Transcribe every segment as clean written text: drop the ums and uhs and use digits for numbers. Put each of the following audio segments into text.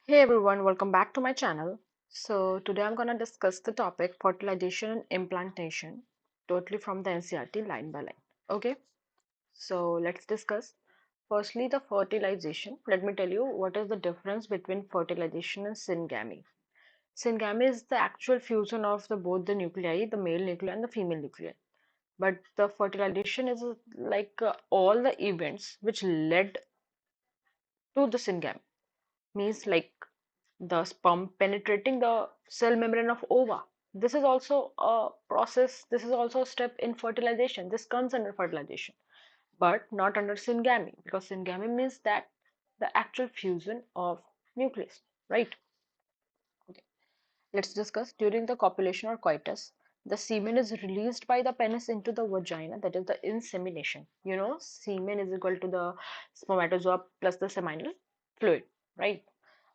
Hey everyone, welcome back to my channel. So today I'm gonna discuss the topic fertilization and implantation, totally from the NCERT line by line. Okay, so let's discuss. Firstly, the fertilization. Let me tell you what is the difference between fertilization and syngamy. Syngamy is the actual fusion of both the nuclei, the male nuclei and the female nuclei. But the fertilization is all the events which led to the syngamy. Means like the sperm penetrating the cell membrane of ova. This is also a process, this is also a step in fertilization. This comes under fertilization, but not under syngamy, because syngamy means that the actual fusion of nucleus, right? Okay. Let's discuss. During the copulation or coitus, the semen is released by the penis into the vagina, that is the insemination. You know, semen is equal to the spermatozoa plus the seminal fluid, right?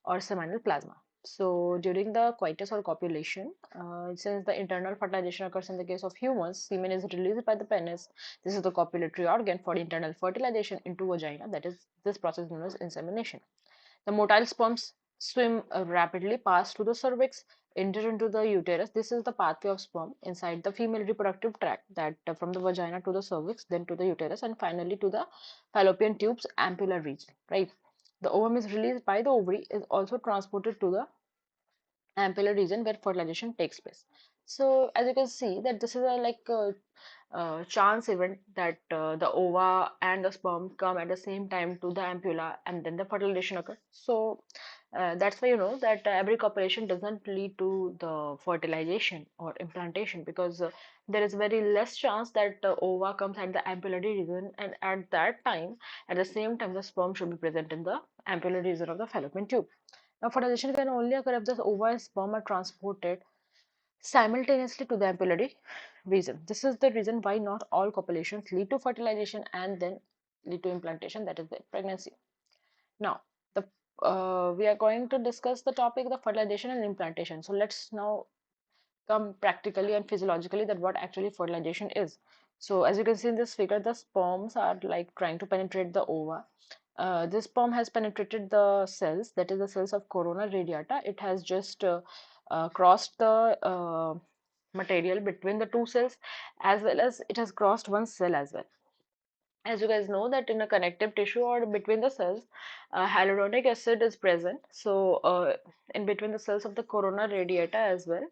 Or seminal plasma. So during the coitus or copulation, since the internal fertilization occurs in the case of humans, semen is released by the penis. This is the copulatory organ for internal fertilization into vagina. That is, this process known as insemination. The motile sperms swim rapidly past through the cervix, enter into the uterus. This is the pathway of sperm inside the female reproductive tract, that from the vagina to the cervix, then to the uterus, and finally to the fallopian tubes ampulla region, right? The ovum is released by the ovary, is also transported to the ampulla region where fertilization takes place. So as you can see that this is a chance event that the ova and the sperm come at the same time to the ampulla and then the fertilization occurs. So that's why you know that every copulation doesn't lead to the fertilization or implantation, because there is very less chance that the ova comes at the ampullary region, and at that time, at the same time, the sperm should be present in the ampullary region of the fallopian tube. Now, fertilization can only occur if the ova and sperm are transported simultaneously to the ampullary region. This is the reason why not all copulations lead to fertilization and then lead to implantation, that is the pregnancy. Now, the we are going to discuss the topic the fertilization and implantation. So let's now come practically and physiologically that what actually fertilization is. So as you can see in this figure, the sperms are like trying to penetrate the ova. This sperm has penetrated the cells, that is the cells of corona radiata. It has just crossed the material between the two cells, as well as it has crossed one cell as well. As you guys know that in a connective tissue or between the cells, hyaluronic acid is present. So in between the cells of the corona radiata as well,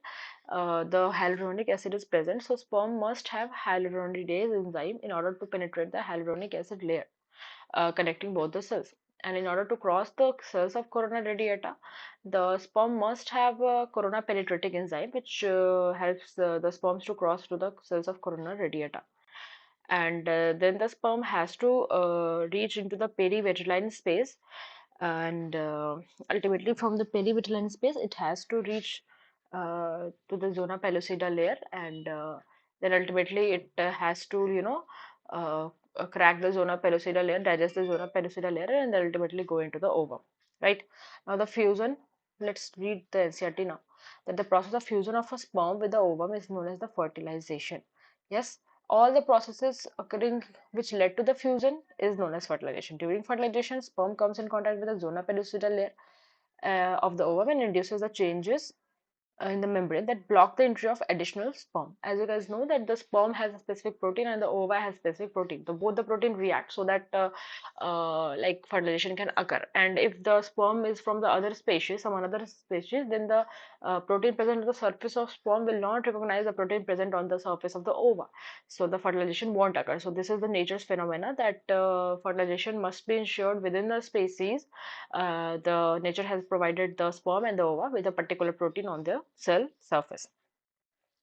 the hyaluronic acid is present. So sperm must have hyaluronidase enzyme in order to penetrate the hyaluronic acid layer connecting both the cells. And in order to cross the cells of corona radiata, the sperm must have a corona penetrating enzyme, which helps the sperms to cross to the cells of corona radiata. And then the sperm has to reach into the perivitelline space, and ultimately from the perivitelline space it has to reach to the zona pellucida layer, and then ultimately it has to uh, crack the zona pellucida layer, digest the zona pellucida layer, and then ultimately go into the ovum, right? Now the fusion, let's read the NCERT now, that the process of fusion of a sperm with the ovum is known as the fertilization. Yes, all the processes occurring which led to the fusion is known as fertilization. During fertilization, sperm comes in contact with the zona pellucida layer of the ovum and induces the changes in the membrane that block the entry of additional sperm. As you guys know that the sperm has a specific protein and the ova has specific protein. So both the protein react so that like fertilization can occur. And if the sperm is from the other species, some another species, then the protein present on the surface of sperm will not recognize the protein present on the surface of the ova. So the fertilization won't occur. So this is the nature's phenomena that fertilization must be ensured within the species. The nature has provided the sperm and the ova with a particular protein on their cell surface.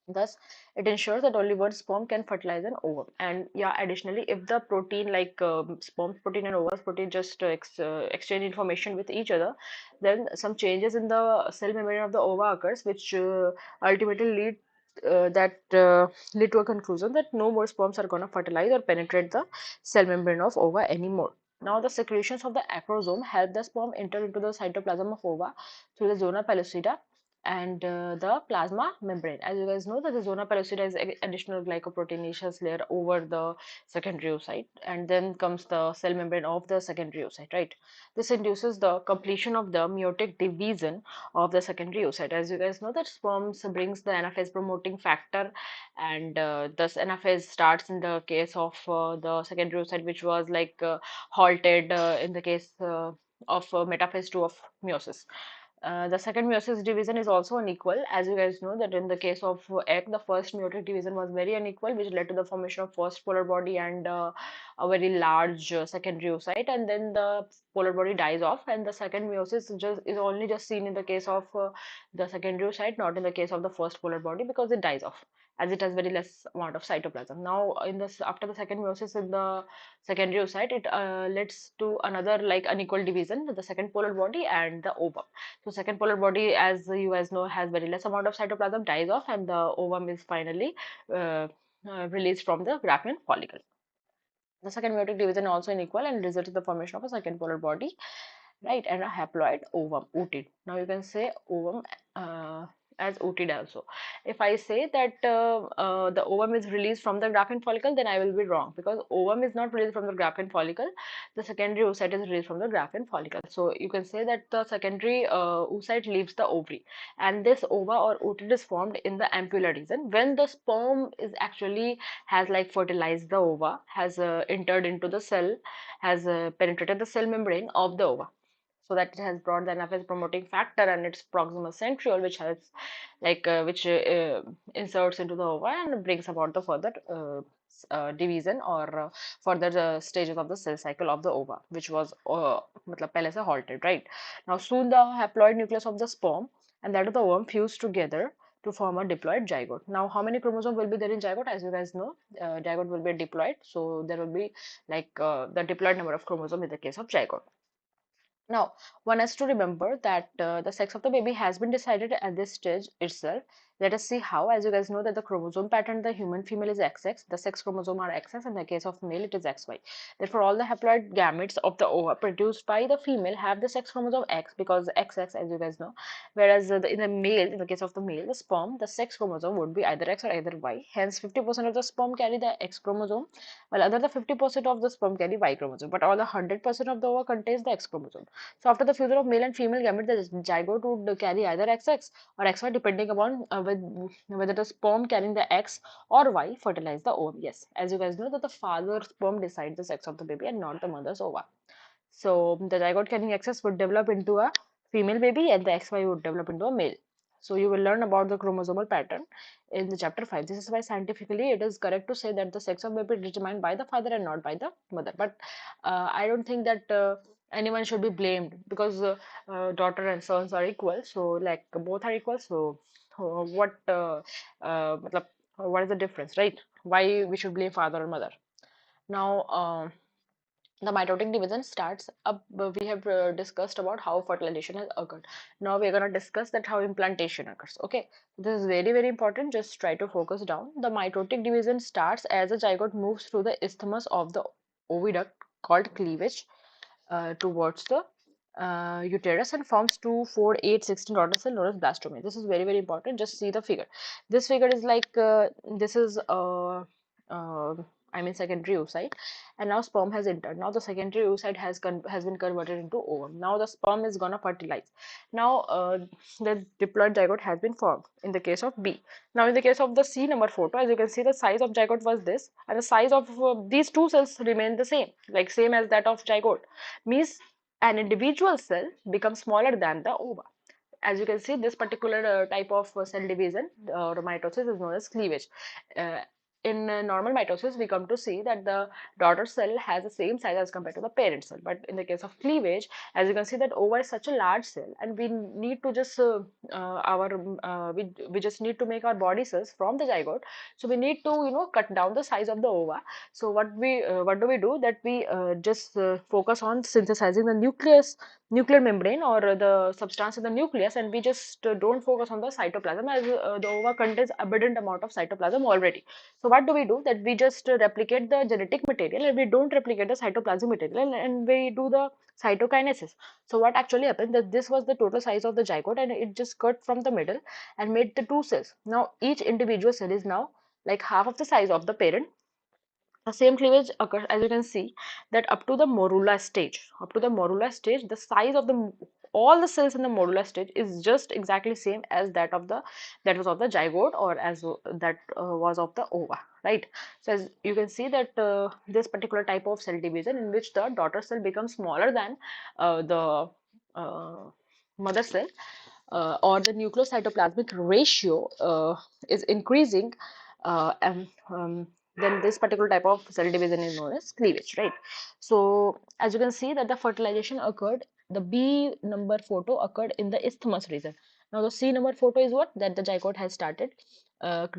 Thus, it ensures that only one sperm can fertilize an ovum. And yeah, additionally, if the protein like sperm protein and ova's protein just exchange information with each other, then some changes in the cell membrane of the ova occurs, which ultimately lead to a conclusion that no more sperms are going to fertilize or penetrate the cell membrane of ova anymore. Now, the secretions of the acrosome help the sperm enter into the cytoplasm of ova through the zona pellucida, and the plasma membrane. As you guys know, that the zona pellucida is additional glycoproteinaceous layer over the secondary oocyte, and then comes the cell membrane of the secondary oocyte, right? This induces the completion of the meiotic division of the secondary oocyte. As you guys know, that sperms brings the anaphase promoting factor, and thus anaphase starts in the case of the secondary oocyte, which was halted in the case of metaphase 2 of meiosis. The second meiosis division is also unequal. As you guys know, that in the case of egg, the first meiotic division was very unequal, which led to the formation of first polar body and a very large secondary oocyte, and then the polar body dies off, and the second meiosis is only just seen in the case of the secondary oocyte, not in the case of the first polar body, because it dies off as it has very less amount of cytoplasm. Now, in this after the second meiosis in the secondary oocyte, it leads to another unequal division, the second polar body and the ovum. So second polar body, as you guys know, has very less amount of cytoplasm, dies off, and the ovum is finally uh, released from the Graafian follicle. The second meiotic division also unequal and results in the formation of a second polar body, right, and a haploid ovum, ooted. Now you can say ovum uh, as ooted also. If I say that the ovum is released from the Graafian follicle, then I will be wrong, because ovum is not released from the Graafian follicle. The secondary oocyte is released from the Graafian follicle. So you can say that the secondary oocyte leaves the ovary, and this ova or ooted is formed in the ampulla region when the sperm is actually has fertilized the ova, has entered into the cell, has penetrated the cell membrane of the ova, so that it has brought the anaphase promoting factor and its proximal centriole, which helps which inserts into the ova and brings about the further division or further stages of the cell cycle of the ova, which was पहले से halted, right? Now soon the haploid nucleus of the sperm and that of the ovum fuse together to form a diploid zygote. Now, how many chromosomes will be there in zygote? As you guys know, zygote will be diploid, so there will be the diploid number of chromosomes in the case of zygote. Now, one has to remember that the sex of the baby has been decided at this stage itself. Let us see how. As you guys know that the chromosome pattern, the human female is XX, the sex chromosome are XX, in the case of male it is XY. Therefore, all the haploid gametes of the ova produced by the female have the sex chromosome X, because XX, as you guys know, whereas in the male, in the case of the male, the sperm, the sex chromosome would be either X or either Y. Hence, 50% of the sperm carry the X chromosome, while other the 50% of the sperm carry Y chromosome, but all the 100% of the ova contains the X chromosome. So after the fusion of male and female gamete, the zygote would carry either XX or XY, depending upon whether the sperm carrying the X or Y fertilize the ovum. Yes, as you guys know that the father sperm decides the sex of the baby and not the mother's ova. So the zygote carrying XX would develop into a female baby and the XY would develop into a male. So you will learn about the chromosomal pattern in the chapter 5. This is why scientifically it is correct to say that the sex of baby is determined by the father and not by the mother. But I don't think that anyone should be blamed, because daughter and sons are equal. So both are equal. So what matlab, what is the difference, right? Why we should blame father or mother? Now. The mitotic division starts up. We have discussed about how fertilization has occurred. Now we are going to discuss that how implantation occurs. Okay, this is very very important. Just try to focus down. The mitotic division starts as a zygote moves through the isthmus of the oviduct called cleavage towards the uterus and forms 2, 4, 8, 16 daughter cell known as blastome. This is very very important. Just see the figure. This figure is this is I mean secondary oocyte, and now sperm has entered. Now the secondary oocyte has been converted into ovum. Now the sperm is gonna fertilize. Now the diploid zygote has been formed in the case of B. Now in the case of the C number photo, as you can see, the size of zygote was this, and the size of these two cells remain the same, same as that of zygote. Means an individual cell becomes smaller than the ova. As you can see, this particular type of cell division or mitosis is known as cleavage. Uh, in normal mitosis, we come to see that the daughter cell has the same size as compared to the parent cell. But in the case of cleavage, as you can see that ova is such a large cell, and we need to just we just need to make our body cells from the zygote. So we need to cut down the size of the ova. So what do we do? That we just focus on synthesizing the nuclear membrane or the substance in the nucleus, and we just don't focus on the cytoplasm, as the ova contains abundant amount of cytoplasm already. So what do? That we just replicate the genetic material and we don't replicate the cytoplasmic material, and we do the cytokinesis. So what actually happened, that this was the total size of the zygote and it just cut from the middle and made the two cells. Now each individual cell is now like half of the size of the parent. The same cleavage occurs, as you can see, that up to the morula stage, the size of the all the cells in the morula stage is just exactly same as that was of the zygote, or as that was of the ova, right? So as you can see that this particular type of cell division, in which the daughter cell becomes smaller than the uh, mother cell, or the nucleocytoplasmic ratio is increasing, and then this particular type of cell division is known as cleavage, right? So as you can see that the fertilization occurred, the B number photo occurred in the isthmus region. Now the C number photo is what, that the zygote has started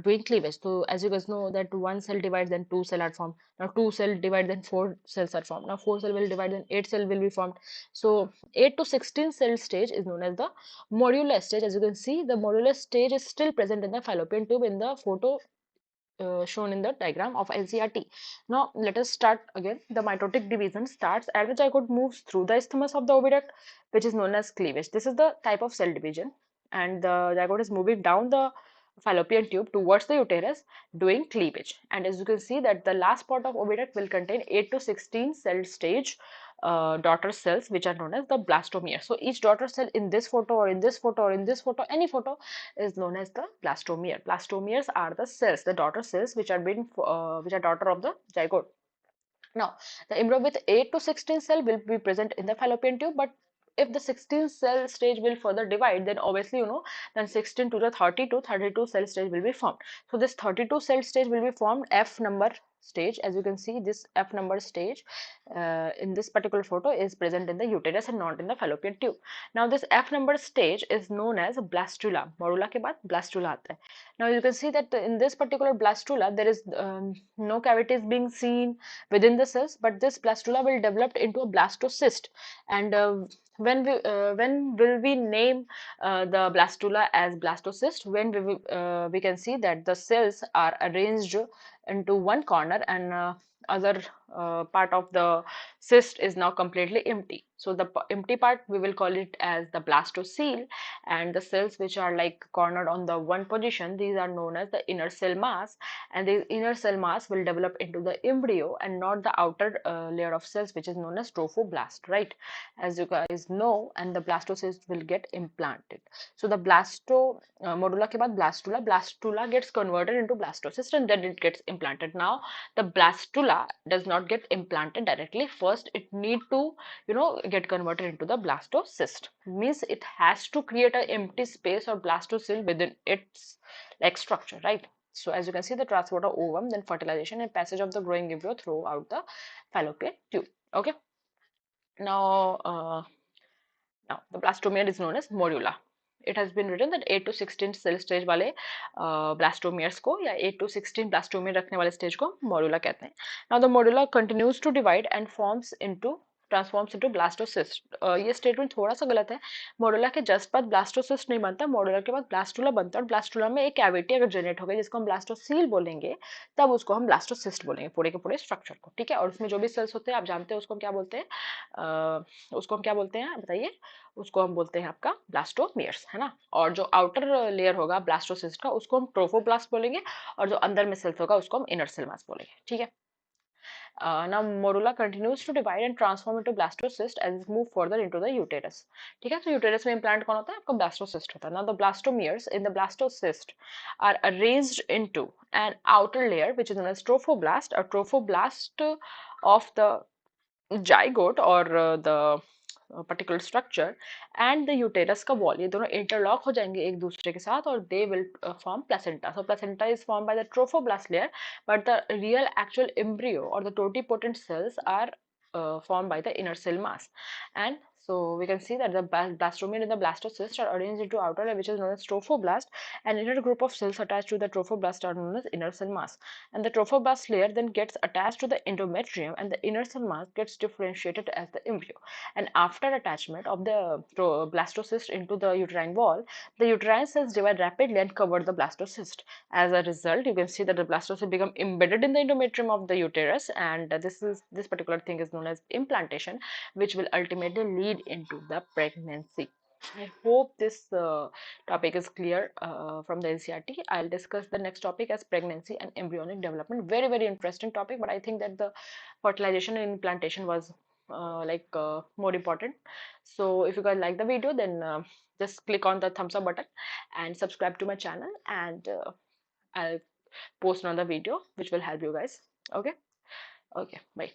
doing cleavage. So as you guys know that one cell divides, then two cell are formed. Now two cell divide, then four cells are formed. Now four cell will divide, then eight cell will be formed. So 8 to 16 cell stage is known as the modular stage. As you can see, the modular stage is still present in the fallopian tube in the photo shown in the diagram of NCRT. Now let us start again. The mitotic division starts as the zygote moves through the isthmus of the oviduct, which is known as cleavage. This is the type of cell division, and the zygote is moving down the fallopian tube towards the uterus doing cleavage. And as you can see that the last part of oviduct will contain 8 to 16 cell stage daughter cells, which are known as the blastomere. So each daughter cell in this photo, or in this photo, or in this photo, any photo, is known as the blastomere. Blastomeres are the cells, the daughter cells, which are daughter of the zygote. Now, the embryo with 8 to 16 cell will be present in the fallopian tube, but if the 16 cell stage will further divide, then obviously then 16 to the 32 cell stage will be formed. So this 32 cell stage will be formed F number stage. As you can see, this F number stage in this particular photo is present in the uterus and not in the fallopian tube. Now this F number stage is known as blastula. Morula के बाद blastula आता है. Now you can see that in this particular blastula there is no cavities being seen within the cells, but this blastula will develop into a blastocyst. And when will we name the blastula as blastocyst? When we can see that the cells are arranged into one corner, and other part of the cyst is now completely empty. So the empty part, we will call it as the blastocele, and the cells which are like cornered on the one position, these are known as the inner cell mass, and the inner cell mass will develop into the embryo and not the outer layer of cells, which is known as trophoblast, right? As you guys know, and the blastocyst will get implanted. So the modula के बाद blastula gets converted into blastocyst, and then it gets implanted. Now the blastula does not get implanted directly. First it need to get converted into the blastocyst. Means it has to create an empty space or blastocele within its like structure, right? So as you can see, the transport of ovum, then fertilization and passage of the growing embryo throughout the fallopian tube. Okay. Now now, the blastomere is known as morula. It has been written that 8 to 16 cell stage वाले blastomeres को, या 8 to 16 blastomere रखने वाले stage को morula कहते हैं. Now the morula continues to divide and transforms into blastocyst. ये statement थोड़ा सा गलत है. मोडुला के जस्ट बाद ब्लास्टोसिस्ट नहीं बनता, मोडुला के बाद ब्लास्टुला बनता है, और ब्लास्टुला में एक कैविटी अगर जनरेट हो गई जिसको हम ब्लास्टोसील बोलेंगे, तब उसको हम ब्लास्टोसिस्ट बोलेंगे पूरे के पूरे स्ट्रक्चर को. ठीक है. और उसमें जो भी सेल्स होते हैं आप जानते हैं उसको हम क्या बोलते हैं, उसको हम क्या बोलते हैं बताइए. उसको हम बोलते हैं आपका ब्लास्टोमियर्स, है ना. और जो आउटर लेयर होगा ब्लास्टोसिस्ट का, उसको हम ट्रोफोब्लास्ट बोलेंगे, और जो अंदर में सेल्स होगा उसको हम इनर सेल मास बोलेंगे. ठीक है. Now morula continues to divide and transform into blastocyst as it move further into the uterus. ठीक है. तो यूटेरस में इम्प्लांट कौन होता है आपका, ब्लास्टोसिस्ट होता है. Now the blastomeres in the blastocyst are arranged into an outer layer which is known as trophoblast. A trophoblast of the zygote or the particular structure and the uterus का wall, ये दोनों interlock हो जाएंगे एक दूसरे के साथ, और they will form placenta. So placenta is formed by the trophoblast layer, but the real actual embryo or the totipotent cells are formed by the inner cell mass, and So we can see that the blastomeria and the blastocyst are arranged into outer layer, which is known as trophoblast, and inner group of cells attached to the trophoblast are known as inner cell mass. And the trophoblast layer then gets attached to the endometrium, and the inner cell mass gets differentiated as the embryo. And after attachment of the blastocyst into the uterine wall, the uterine cells divide rapidly and cover the blastocyst. As a result, you can see that the blastocyst become embedded in the endometrium of the uterus, and this particular thing is known as implantation, which will ultimately lead into the pregnancy. I hope this topic is clear from the NCRT. I'll discuss the next topic as pregnancy and embryonic development. Very, very interesting topic, but I think that the fertilization and implantation was more important. So if you guys like the video, then just click on the thumbs up button and subscribe to my channel, and I'll post another video which will help you guys. Okay. Okay, bye.